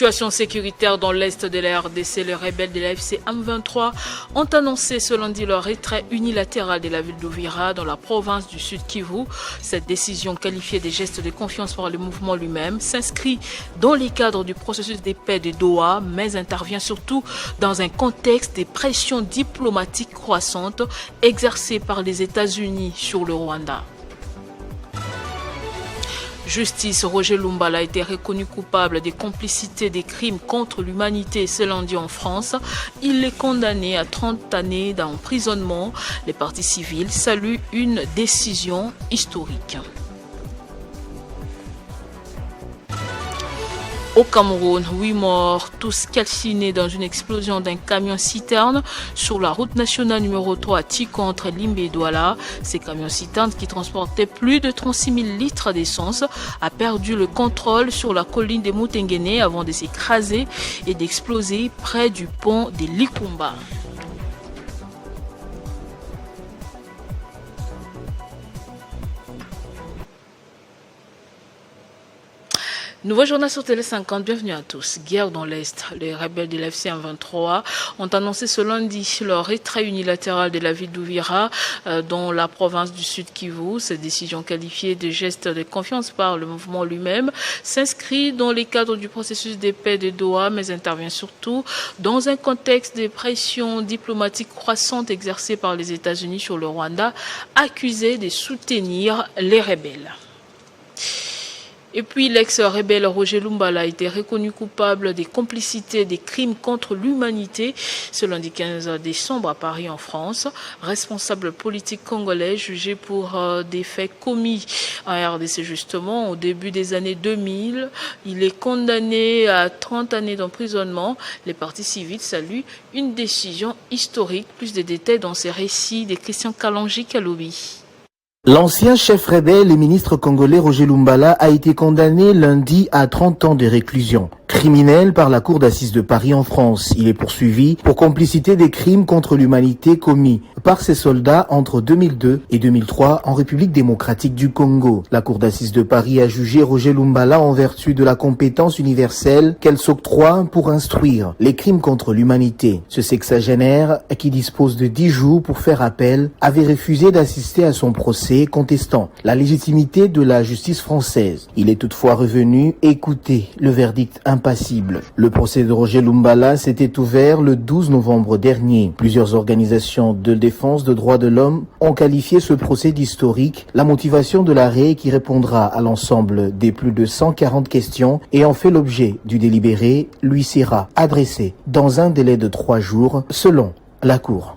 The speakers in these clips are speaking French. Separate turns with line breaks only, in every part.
Situation sécuritaire dans l'est de la RDC, les rebelles de l'AFC M23 ont annoncé ce lundi leur retrait unilatéral de la ville d'Uvira dans la province du Sud Kivu. Cette décision, qualifiée de geste de confiance par le mouvement lui-même, s'inscrit dans les cadres du processus de paix de Doha, mais intervient surtout dans un contexte de pressions diplomatiques croissantes exercées par les États-Unis sur le Rwanda. Justice, Roger Lumbala a été reconnu coupable de complicité des crimes contre l'humanité ce lundi en France. Il est condamné à 30 années d'emprisonnement. Les partis civils saluent une décision historique. Au Cameroun, 8 morts, tous calcinés dans une explosion d'un camion-citerne sur la route nationale numéro 3 à Tiko entre Limbe et Douala. Ces camions-citernes qui transportaient plus de 36 000 litres d'essence a perdu le contrôle sur la colline de Moutenguene avant de s'écraser et d'exploser près du pont de Likumba. Nouveau journal sur Télé 50, bienvenue à tous. Guerre dans l'Est. Les rebelles de l'AFC M23 ont annoncé ce lundi leur retrait unilatéral de la ville d'Uvira dans la province du Sud Kivu. Cette décision qualifiée de geste de confiance par le mouvement lui-même s'inscrit dans les cadres du processus de paix de Doha, mais intervient surtout dans un contexte de pression diplomatique croissante exercée par les États-Unis sur le Rwanda, accusé de soutenir les rebelles. Et puis l'ex-rebelle Roger Lumbala a été reconnu coupable des complicités des crimes contre l'humanité ce lundi 15 décembre à Paris en France. Responsable politique congolais jugé pour des faits commis en RDC justement au début des années 2000. Il est condamné à 30 années d'emprisonnement. Les partis civils saluent une décision historique. Plus de détails dans ces récits de Christian Kalangi-Kalobi.
L'ancien chef rebelle et ministre congolais Roger Lumbala a été condamné lundi à 30 ans de réclusion. Criminel par la cour d'assises de Paris en France, il est poursuivi pour complicité des crimes contre l'humanité commis par ses soldats entre 2002 et 2003 en République démocratique du Congo. La cour d'assises de Paris a jugé Roger Lumbala en vertu de la compétence universelle qu'elle s'octroie pour instruire les crimes contre l'humanité. Ce sexagénaire, qui dispose de 10 jours pour faire appel, avait refusé d'assister à son procès contestant la légitimité de la justice française. Il est toutefois revenu écouter le verdict impassible. Le procès de Roger Lumbala s'était ouvert le 12 novembre dernier. Plusieurs organisations de défense des droits de l'homme ont qualifié ce procès d'historique. La motivation de l'arrêt qui répondra à l'ensemble des plus de 140 questions ayant fait l'objet du délibéré lui sera adressé dans un délai de 3 jours selon la Cour.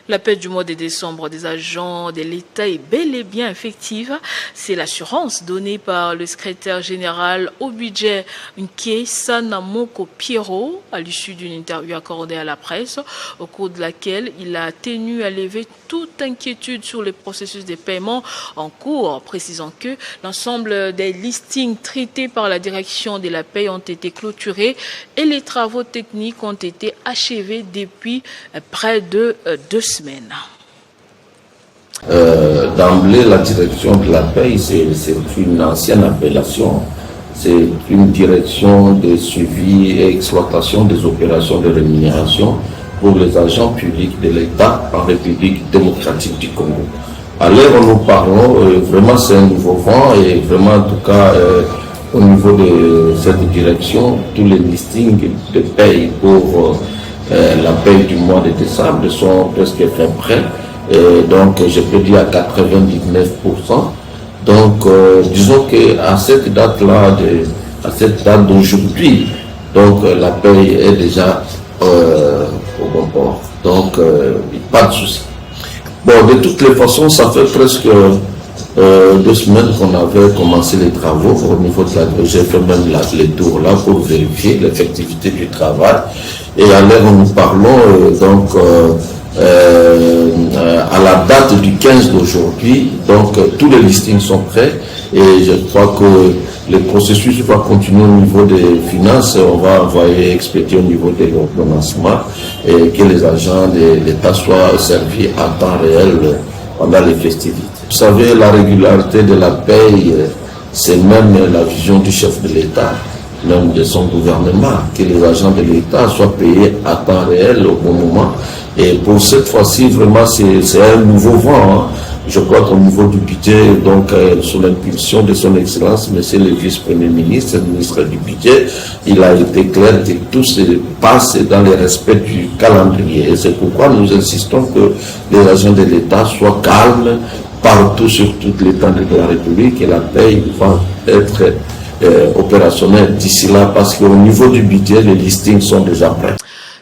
La paix du mois de décembre des agents de l'État est bel et bien effective. C'est l'assurance donnée par le secrétaire général au budget Nke Sanamoko Pierrot à l'issue d'une interview accordée à la presse, au cours de laquelle il a tenu à lever toute inquiétude sur le processus de paiement en cours, précisant que l'ensemble des listings traités par la direction de la paie ont été clôturés et les travaux techniques ont été achevés depuis près de 2 semaines.
D'emblée, la direction de la paie, c'est une ancienne appellation. C'est une direction de suivi et exploitation des opérations de rémunération pour les agents publics de l'État en République démocratique du Congo. À l'heure où nous parlons, vraiment c'est un nouveau vent et vraiment en tout cas au niveau de cette direction, tous les listings de paie pour la paie du mois de décembre sont presque fin prêts. Donc je peux dire à 99%. Donc disons qu'à cette date-là, à cette date d'aujourd'hui, donc la paie est déjà au bon port. Donc pas de souci. Bon, de toutes les façons, ça fait presque 2 semaines qu'on avait commencé les travaux au niveau de la... J'ai fait même les tours là pour vérifier l'effectivité du travail. Et à l'heure où nous parlons, à la date du 15 d'aujourd'hui, donc tous les listings sont prêts et je crois que le processus va continuer au niveau des finances. On va envoyer expédier au niveau de l'ordonnancement et que les agents de l'État soient servis en temps réel pendant les festivités. Vous savez, la régularité de la paie, c'est même la vision du chef de l'État. même de son gouvernement, que les agents de l'État soient payés à temps réel au bon moment. Et pour cette fois-ci, vraiment, c'est un nouveau vent. Hein. Je crois qu'au niveau du budget, donc sous l'impulsion de son Excellence, Monsieur le Vice-Premier ministre, le ministre du Budget, il a été clair que tout se passe dans le respect du calendrier. Et c'est pourquoi nous insistons que les agents de l'État soient calmes partout sur toute l'étendue de la République et la paie va être opérationnelle d'ici là parce qu'au niveau du budget, les listings sont déjà prêts.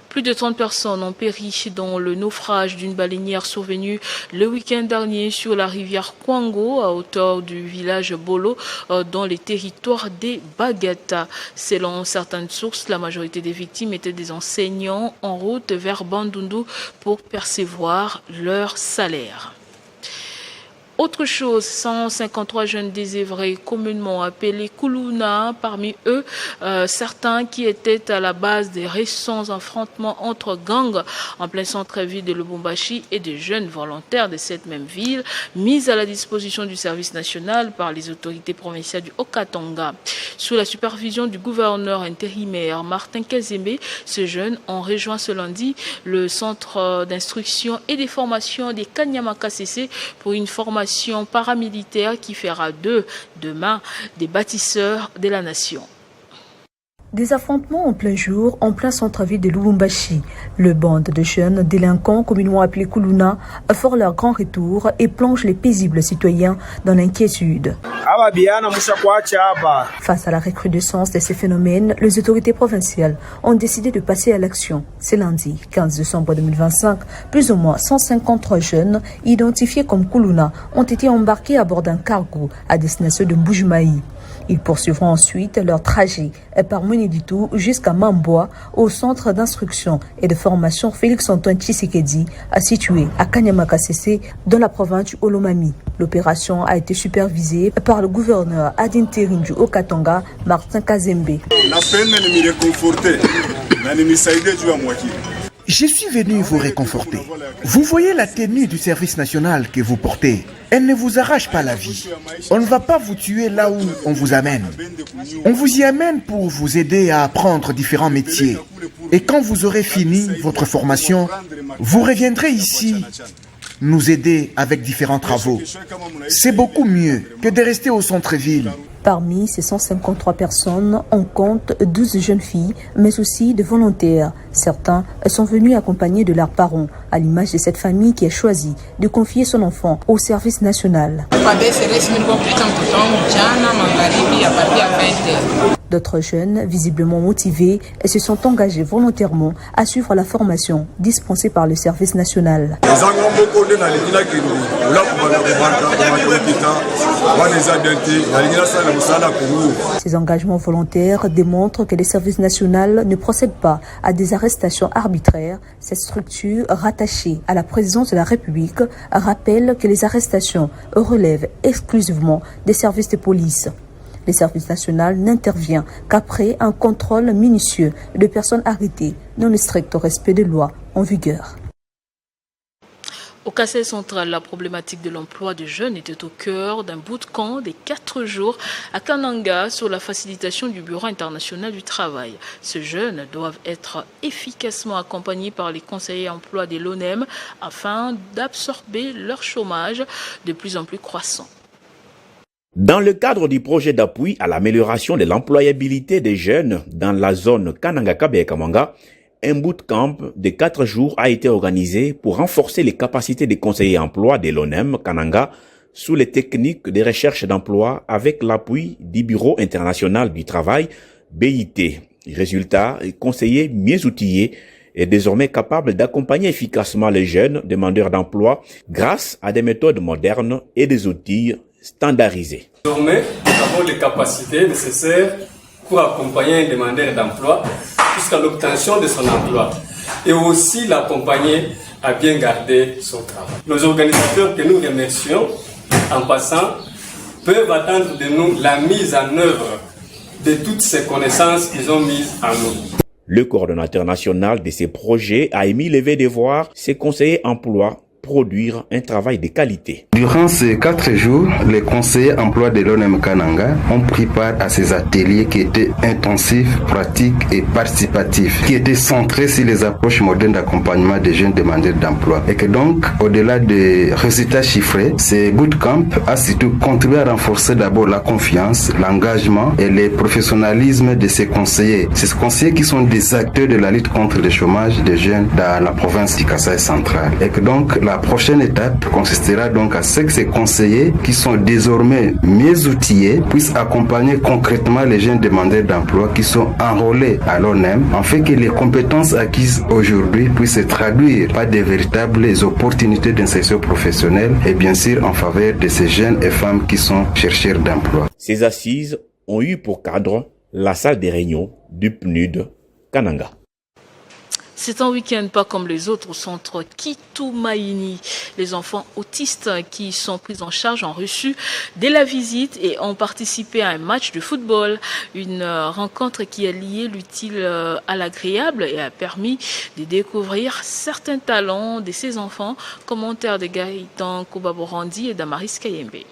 Plus de 30 personnes ont péri dans le naufrage d'une baleinière survenue le week-end dernier sur la rivière Kwango à hauteur du village Bolo dans les territoires des Bagata. Selon certaines sources, la majorité des victimes étaient des enseignants en route vers Bandundu pour percevoir leur salaire. Autre chose, 153 jeunes désœuvrés communément appelés Kuluna, parmi eux certains qui étaient à la base des récents affrontements entre gangs en plein centre-ville de Lubumbashi et des jeunes volontaires de cette même ville, mis à la disposition du service national par les autorités provinciales du Haut-Katanga. Sous la supervision du gouverneur intérimaire Martin Kazembe, ces jeunes ont rejoint ce lundi le centre d'instruction et des formations des Kanyama-KCC pour une formation paramilitaire qui fera d'eux, demain, des bâtisseurs de la nation.
Des affrontements en plein jour, en plein centre-ville de Lubumbashi. Le bande de jeunes délinquants, communément appelés Kuluna, font leur grand retour et plongent les paisibles citoyens dans l'inquiétude. Face à la recrudescence de ces phénomènes, les autorités provinciales ont décidé de passer à l'action. Ce lundi, 15 décembre 2025, plus ou moins 153 jeunes, identifiés comme Kuluna, ont été embarqués à bord d'un cargo à destination de Mbujimayi. Ils poursuivront ensuite leur trajet par Mweneditu jusqu'à Mamboa, au centre d'instruction et de formation Félix-Antoine Tshisekedi, situé à Kanyama-KCC, dans la province du Olomami. L'opération a été supervisée par le gouverneur d'intérim du Haut-Katanga, Martin Kazembe.
Je suis venu vous réconforter. Vous voyez la tenue du service national que vous portez. Elle ne vous arrache pas la vie. On ne va pas vous tuer là où on vous amène. On vous y amène pour vous aider à apprendre différents métiers. Et quand vous aurez fini votre formation, vous reviendrez ici nous aider avec différents travaux. C'est beaucoup mieux que de rester au centre-ville.
Parmi ces 153 personnes, on compte 12 jeunes filles, mais aussi de volontaires. Certains sont venus accompagnés de leurs parents, à l'image de cette famille qui a choisi de confier son enfant au service national. D'autres jeunes, visiblement motivés, se sont engagés volontairement à suivre la formation dispensée par le service national. Ces engagements volontaires démontrent que le service national ne procède pas à des arrestations arbitraires. Cette structure, rattachée à la présidence de la République, rappelle que les arrestations relèvent exclusivement des services de police. Le service national n'intervient qu'après un contrôle minutieux de personnes arrêtées dans le strict respect des lois en vigueur.
Au Kassai central, la problématique de l'emploi des jeunes était au cœur d'un bootcamp des 4 jours à Kananga sur la facilitation du Bureau international du travail. Ces jeunes doivent être efficacement accompagnés par les conseillers emploi de l'ONEM afin d'absorber leur chômage de plus en plus croissant.
Dans le cadre du projet d'appui à l'amélioration de l'employabilité des jeunes dans la zone Kananga-Kabe-Kamanga, un bootcamp de 4 jours a été organisé pour renforcer les capacités des conseillers emploi de l'ONEM Kananga sous les techniques de recherche d'emploi avec l'appui du Bureau international du travail, BIT. Résultat, les conseillers mieux outillés est désormais capable d'accompagner efficacement les jeunes demandeurs d'emploi grâce à des méthodes modernes et des outils standardisés.
Désormais, nous avons les capacités nécessaires pour accompagner un demandeur d'emploi jusqu'à l'obtention de son emploi et aussi l'accompagner à bien garder son travail. Nos organisateurs que nous remercions en passant peuvent attendre de nous la mise en œuvre de toutes ces connaissances qu'ils ont mises en nous.
Le coordonnateur national de ces projets a émis levé de voir ses conseillers emploi produire un travail de qualité.
Durant ces 4 jours, les conseillers emploi de l'ONEM Kananga ont pris part à ces ateliers qui étaient intensifs, pratiques et participatifs, qui étaient centrés sur les approches modernes d'accompagnement des jeunes demandeurs d'emploi. Et que donc, au-delà des résultats chiffrés, ces bootcamps a surtout contribué à renforcer d'abord la confiance, l'engagement et le professionnalisme de ces conseillers. Ces conseillers qui sont des acteurs de la lutte contre le chômage des jeunes dans la province du Kasaï central. Et que donc, la prochaine étape consistera donc à ce que ces conseillers, qui sont désormais mieux outillés, puissent accompagner concrètement les jeunes demandeurs d'emploi qui sont enrôlés à l'ONEM, afin que les compétences acquises aujourd'hui puissent se traduire par des véritables opportunités d'insertion professionnelle et bien sûr en faveur de ces jeunes et femmes qui sont chercheurs d'emploi.
Ces assises ont eu pour cadre la salle des réunions du PNUD Kananga.
C'est un week-end pas comme les autres au centre Kitumaini. Les enfants autistes qui sont pris en charge ont reçu dès la visite et ont participé à un match de football. Une rencontre qui a lié l'utile à l'agréable et a permis de découvrir certains talents de ces enfants. Commentaire de Gaëtan Kobaborandi et d'Amaris Kayembe.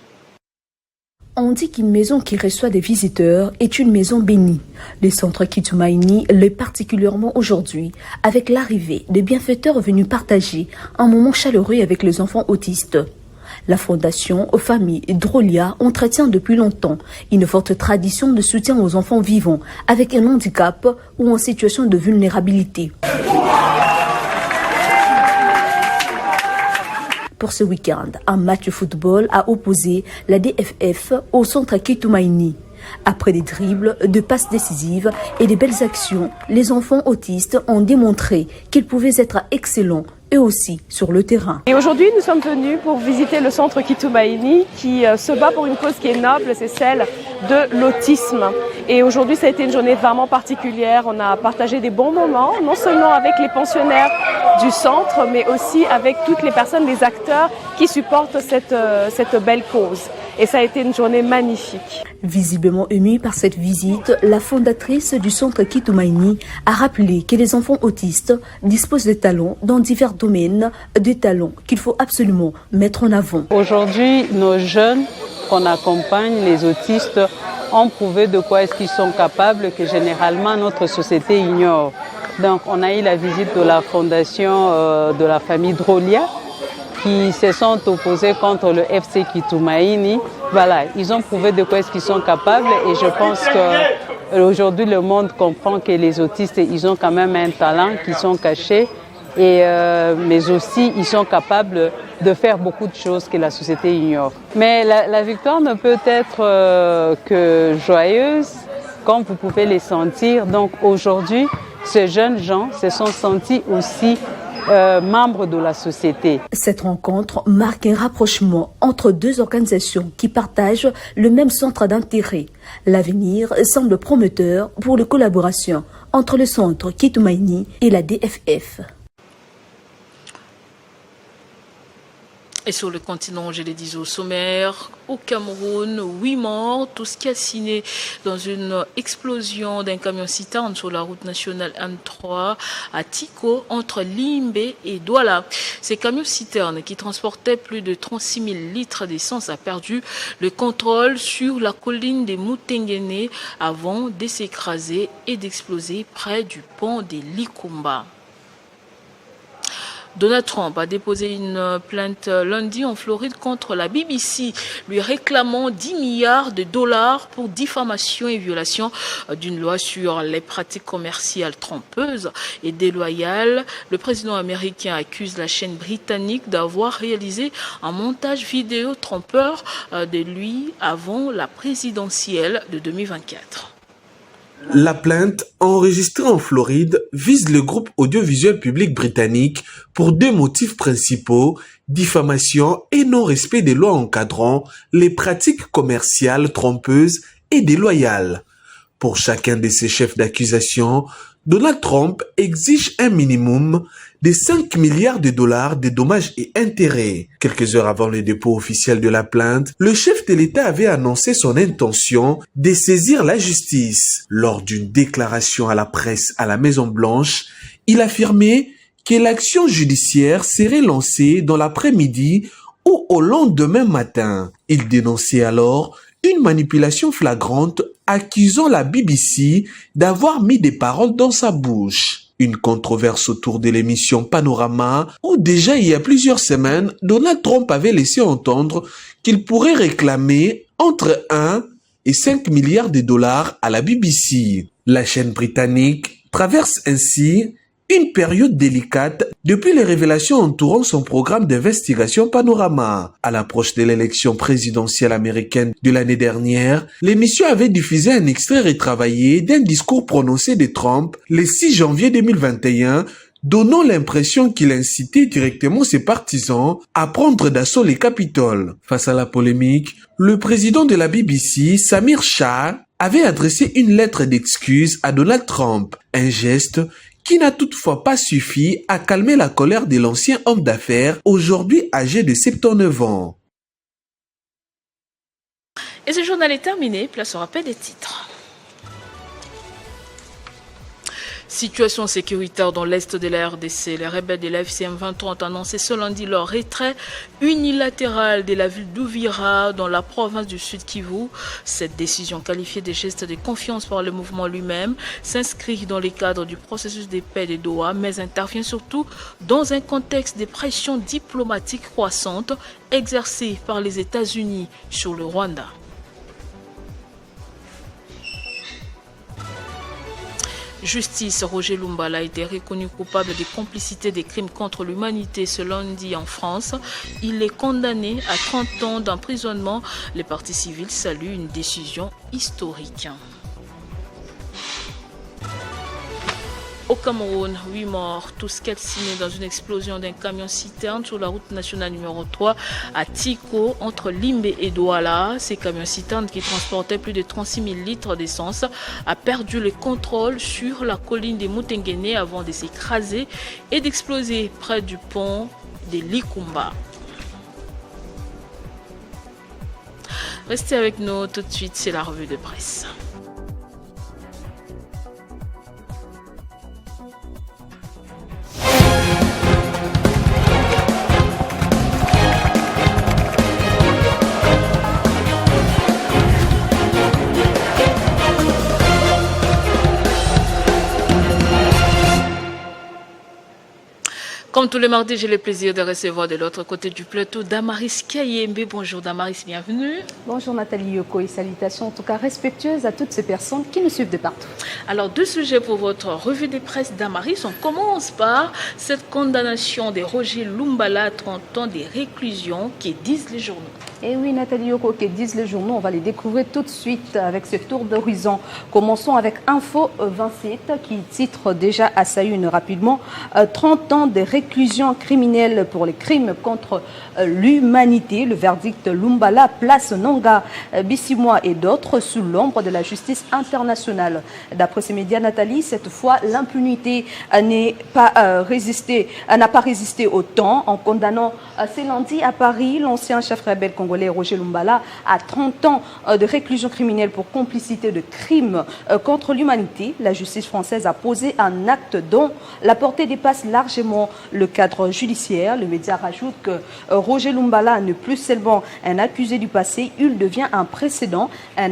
On dit qu'une maison qui reçoit des visiteurs est une maison bénie. Le centre Kitumaini l'est particulièrement aujourd'hui, avec l'arrivée de bienfaiteurs venus partager un moment chaleureux avec les enfants autistes. La fondation Famille Drolia entretient depuis longtemps une forte tradition de soutien aux enfants vivants avec un handicap ou en situation de vulnérabilité. Pour ce week-end, un match de football a opposé la DFF au centre Kitumaini. Après des dribbles, de passes décisives et de belles actions, les enfants autistes ont démontré qu'ils pouvaient être excellents eux aussi sur le terrain.
Et aujourd'hui, nous sommes venus pour visiter le centre Kitumaini qui se bat pour une cause qui est noble, c'est celle de l'autisme. Et aujourd'hui, ça a été une journée vraiment particulière. On a partagé des bons moments, non seulement avec les pensionnaires du centre, mais aussi avec toutes les personnes, les acteurs qui supportent cette belle cause. Et ça a été une journée magnifique.
Visiblement émue par cette visite, la fondatrice du centre Kitumaini a rappelé que les enfants autistes disposent de talents dans divers domaines, des talents qu'il faut absolument mettre en avant.
Aujourd'hui, nos jeunes qu'on accompagne, les autistes, ont prouvé de quoi est-ce qu'ils sont capables que généralement notre société ignore. Donc on a eu la visite de la fondation de la famille Drolia qui se sont opposés contre le FC Kitumaini. Voilà, ils ont prouvé de quoi est-ce qu'ils sont capables et je pense qu'aujourd'hui le monde comprend que les autistes, ils ont quand même un talent qui sont cachés mais aussi ils sont capables de faire beaucoup de choses que la société ignore. Mais la victoire ne peut être que joyeuse, comme vous pouvez les sentir. Donc aujourd'hui, ces jeunes gens se sont sentis aussi membres de la société.
Cette rencontre marque un rapprochement entre deux organisations qui partagent le même centre d'intérêt. L'avenir semble prometteur pour les collaborations entre le centre Kitumaini et la DFF.
Et sur le continent, je l'ai dit au sommaire, au Cameroun, 8 morts, tout ce qui a signé dans une explosion d'un camion-citerne sur la route nationale M3 à Tiko, entre Limbé et Douala. Ces camions-citernes qui transportaient plus de 36 000 litres d'essence a perdu le contrôle sur la colline des Moutengene avant de s'écraser et d'exploser près du pont des Likumba. Donald Trump a déposé une plainte lundi en Floride contre la BBC, lui réclamant 10 milliards de dollars pour diffamation et violation d'une loi sur les pratiques commerciales trompeuses et déloyales. Le président américain accuse la chaîne britannique d'avoir réalisé un montage vidéo trompeur de lui avant la présidentielle de 2024.
La plainte, enregistrée en Floride, vise le groupe audiovisuel public britannique pour 2 motifs principaux, diffamation et non-respect des lois encadrant les pratiques commerciales trompeuses et déloyales. Pour chacun de ces chefs d'accusation, Donald Trump exige un minimum de 5 milliards de dollars de dommages et intérêts. Quelques heures avant le dépôt officiel de la plainte, le chef de l'État avait annoncé son intention de saisir la justice. Lors d'une déclaration à la presse à la Maison-Blanche, il affirmait que l'action judiciaire serait lancée dans l'après-midi ou au lendemain matin. Il dénonçait alors une manipulation flagrante accusant la BBC d'avoir mis des paroles dans sa bouche. Une controverse autour de l'émission Panorama où déjà il y a plusieurs semaines, Donald Trump avait laissé entendre qu'il pourrait réclamer entre 1 et 5 milliards de dollars à la BBC. La chaîne britannique traverse ainsi une période délicate depuis les révélations entourant son programme d'investigation Panorama. À l'approche de l'élection présidentielle américaine de l'année dernière, l'émission avait diffusé un extrait retravaillé d'un discours prononcé de Trump le 6 janvier 2021, donnant l'impression qu'il incitait directement ses partisans à prendre d'assaut les Capitoles. Face à la polémique, le président de la BBC, Samir Shah, avait adressé une lettre d'excuse à Donald Trump, un geste qui n'a toutefois pas suffi à calmer la colère de l'ancien homme d'affaires, aujourd'hui âgé de 79 ans.
Et ce journal est terminé, place au rappel des titres. Situation sécuritaire dans l'est de la RDC. Les rebelles de la FCM 23 ont annoncé ce lundi leur retrait unilatéral de la ville d'Uvira dans la province du Sud Kivu. Cette décision, qualifiée de geste de confiance par le mouvement lui-même, s'inscrit dans le cadre du processus de paix de Doha, mais intervient surtout dans un contexte de pression diplomatique croissante exercée par les États-Unis sur le Rwanda. Justice, Roger Lumbala a été reconnu coupable de complicité des crimes contre l'humanité ce lundi en France. Il est condamné à 30 ans d'emprisonnement. Les partis civils saluent une décision historique. Au Cameroun, 8 morts, tous calcinés dans une explosion d'un camion-citerne sur la route nationale numéro 3 à Tiko, entre Limbe et Douala. Ces camions-citernes qui transportaient plus de 36 000 litres d'essence a perdu le contrôle sur la colline des Moutenguene avant de s'écraser et d'exploser près du pont de Likumba. Restez avec nous tout de suite, c'est la revue de presse. Comme tous les mardis, j'ai le plaisir de recevoir de l'autre côté du plateau Damaris Kayembe. Bonjour Damaris, bienvenue.
Bonjour Nathalie Yoko et salutations en tout cas respectueuses à toutes ces personnes qui nous suivent de partout.
Alors, deux sujets pour votre revue de presse Damaris. On commence par cette condamnation de Roger Lumbala à 30 ans de réclusion qui disent les journaux.
Et oui Nathalie Yoko, que disent les journaux, on va les découvrir tout de suite avec ce tour d'horizon. Commençons avec Info 27 qui titre déjà à sa une rapidement 30 ans de réclusion criminelle pour les crimes contre l'humanité. Le verdict Lumbala place Nonga, Bissimwa et d'autres sous l'ombre de la justice internationale. D'après ces médias Nathalie, cette fois l'impunité n'a pas résisté au temps en condamnant ce lundi à Paris l'ancien chef rebelle congolais Roger Lumbala à 30 ans de réclusion criminelle pour complicité de crimes contre l'humanité. La justice française a posé un acte dont la portée dépasse largement le cadre judiciaire. Le média rajoute que Roger Lumbala n'est plus seulement un accusé du passé, il devient un précédent, un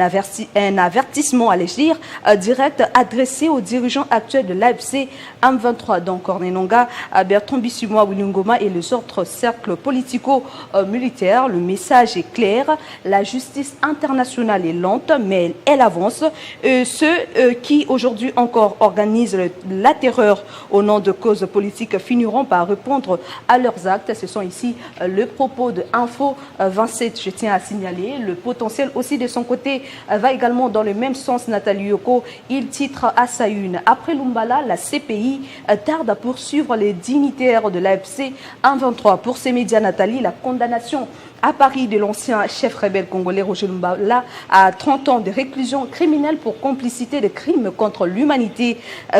avertissement, allais-je dire, direct adressé aux dirigeants actuels de l'AFC M23, donc Corneille Nangaa, Bertrand Bissumwa, Willy Ngoma et les autres cercles politico-militaires. Le message est clair, la justice internationale est lente, mais elle avance. Ceux qui aujourd'hui encore organisent la terreur au nom de causes politiques finiront par répondre à leurs actes. Ce sont ici le propos de Info 27, je tiens à signaler. Le potentiel aussi de son côté va également dans le même sens, Nathalie Yoko. Il titre à sa une: après Lumbala, la CPI tarde à poursuivre les dignitaires de l'AFC M23. Pour ces médias, Nathalie, la condamnation à Paris de l'ancien chef rebelle congolais Roger Lumbala à 30 ans de réclusion criminelle pour complicité de crimes contre l'humanité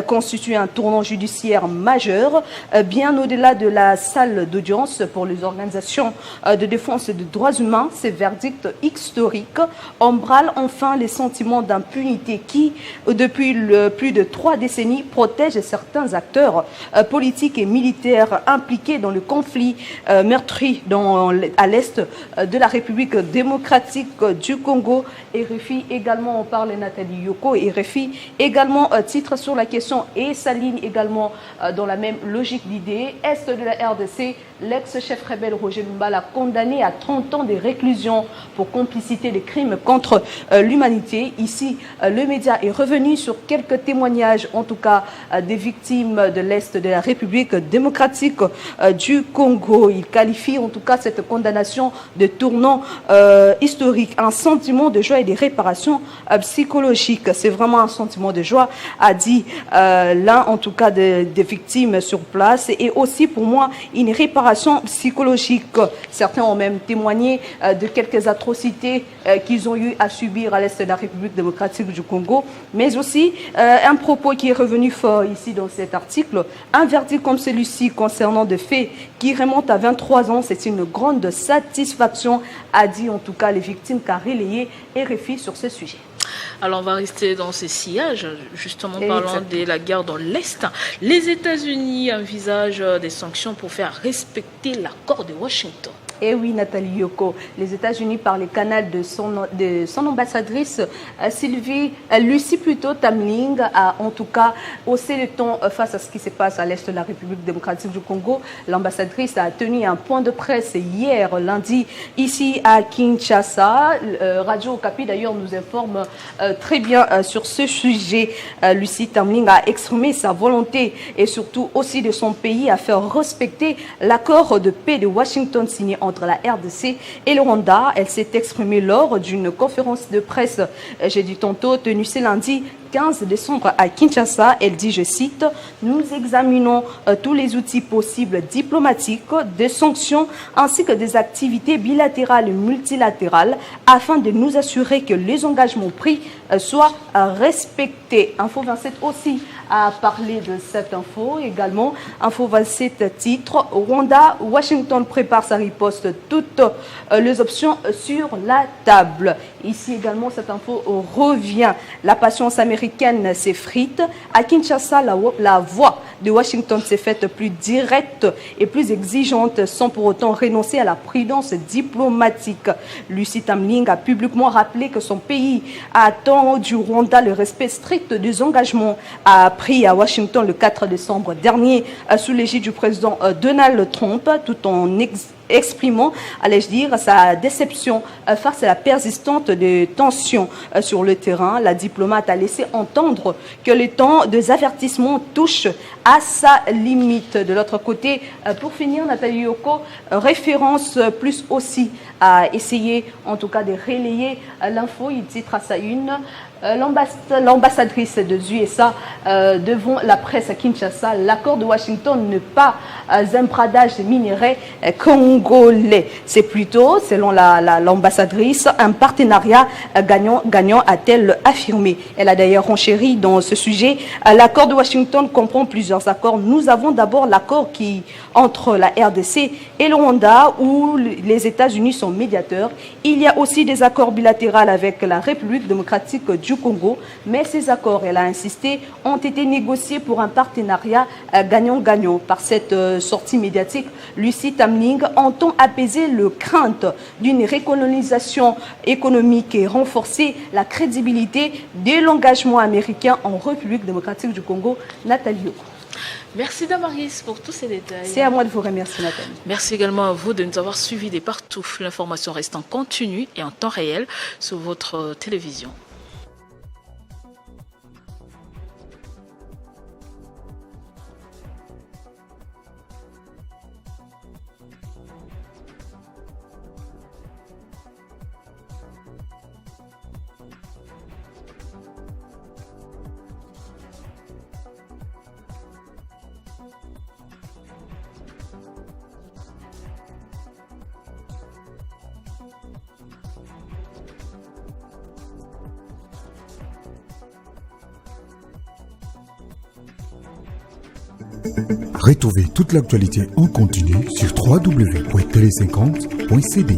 constitue un tournant judiciaire majeur, bien au-delà de la salle d'audience pour les organisations de défense des droits humains. Ces verdicts historiques embralent enfin les sentiments d'impunité qui, depuis plus de 3 décennies, protègent certains acteurs politiques et militaires impliqués dans le conflit meurtri à l'est de la République démocratique du Congo. RFI également, on parle Nathalie Yoko, et RFI également titre sur la question et s'aligne également dans la même logique d'idée. Est de la RDC, l'ex-chef rebelle Roger Lumbala condamné à 30 ans de réclusion pour complicité de crimes contre l'humanité. Ici, le média est revenu sur quelques témoignages, en tout cas des victimes de l'Est de la République démocratique du Congo. Il qualifie en tout cas cette condamnation de tournant historique, un sentiment de joie et des réparations psychologiques. C'est vraiment un sentiment de joie, a dit l'un en tout cas des victimes sur place, et aussi pour moi une réparation psychologique. Certains ont même témoigné de quelques atrocités qu'ils ont eu à subir à l'Est de la République démocratique du Congo, mais aussi un propos qui est revenu fort ici dans cet article. Un verdict comme celui-ci concernant des faits qui remontent à 23 ans, c'est une grande satisfaction, a dit en tout cas les victimes qu'a relayé RFI sur ce sujet.
Alors on va rester dans ces sillages, justement parlant de la guerre dans l'Est. Les États-Unis envisagent des sanctions pour faire respecter l'accord de Washington.
Et oui, Nathalie Yoko, les États-Unis, par le canal de son ambassadrice Lucie plutôt Tamling, a en tout cas haussé le ton face à ce qui se passe à l'est de la République démocratique du Congo. L'ambassadrice a tenu un point de presse hier, lundi, ici à Kinshasa. Radio Okapi d'ailleurs nous informe très bien sur ce sujet. Lucie Tamling a exprimé sa volonté et surtout aussi de son pays à faire respecter l'accord de paix de Washington signé entre la RDC et le Rwanda. Elle s'est exprimée lors d'une conférence de presse, j'ai dit tantôt, tenue ce lundi 15 décembre à Kinshasa. Elle dit, je cite, « Nous examinons tous les outils possibles diplomatiques, des sanctions ainsi que des activités bilatérales et multilatérales afin de nous assurer que les engagements pris soient respectés. » Info 27 aussi a parlé de cette info également. Info 27 titre, Rwanda, Washington prépare sa riposte, toutes les options sur la table. Ici également, cette info revient. La patience américaine s'effrite. À Kinshasa, la voix de Washington s'est faite plus directe et plus exigeante sans pour autant renoncer à la prudence diplomatique. Lucie Tamling a publiquement rappelé que son pays attend du Rwanda le respect strict des engagements pris à Washington le 4 décembre dernier sous l'égide du président Donald Trump, tout en exprimant, allais-je dire, sa déception face à la persistante des tensions sur le terrain. La diplomate a laissé entendre que le temps des avertissements touche à sa limite. De l'autre côté, pour finir, Nathalie Yoko, référence plus aussi à essayer, en tout cas, de relayer l'info. Il titre à sa une. L'ambassadrice des USA devant la presse à Kinshasa, l'accord de Washington n'est pas un bradage de minerais congolais. C'est plutôt, selon l'ambassadrice, un partenariat gagnant-gagnant, a-t-elle affirmé. Elle a d'ailleurs renchéri dans ce sujet. L'accord de Washington comprend plusieurs accords. Nous avons d'abord l'accord entre la RDC et le Rwanda, où les États-Unis sont médiateurs. Il y a aussi des accords bilatéraux avec la République démocratique du Congo, mais ces accords, elle a insisté, ont été négociés pour un partenariat gagnant-gagnant. Par cette sortie médiatique, Lucie Tamling entend apaiser le crainte d'une recolonisation économique et renforcer la crédibilité de l'engagement américain en République démocratique du Congo. Nathalie Yoko.
Merci Damaris pour tous ces détails.
C'est à moi de vous remercier, Nathalie.
Merci également à vous de nous avoir suivis de partout. L'information reste en continu et en temps réel sur votre télévision.
Retrouvez toute l'actualité en continu sur www.tele50.cd.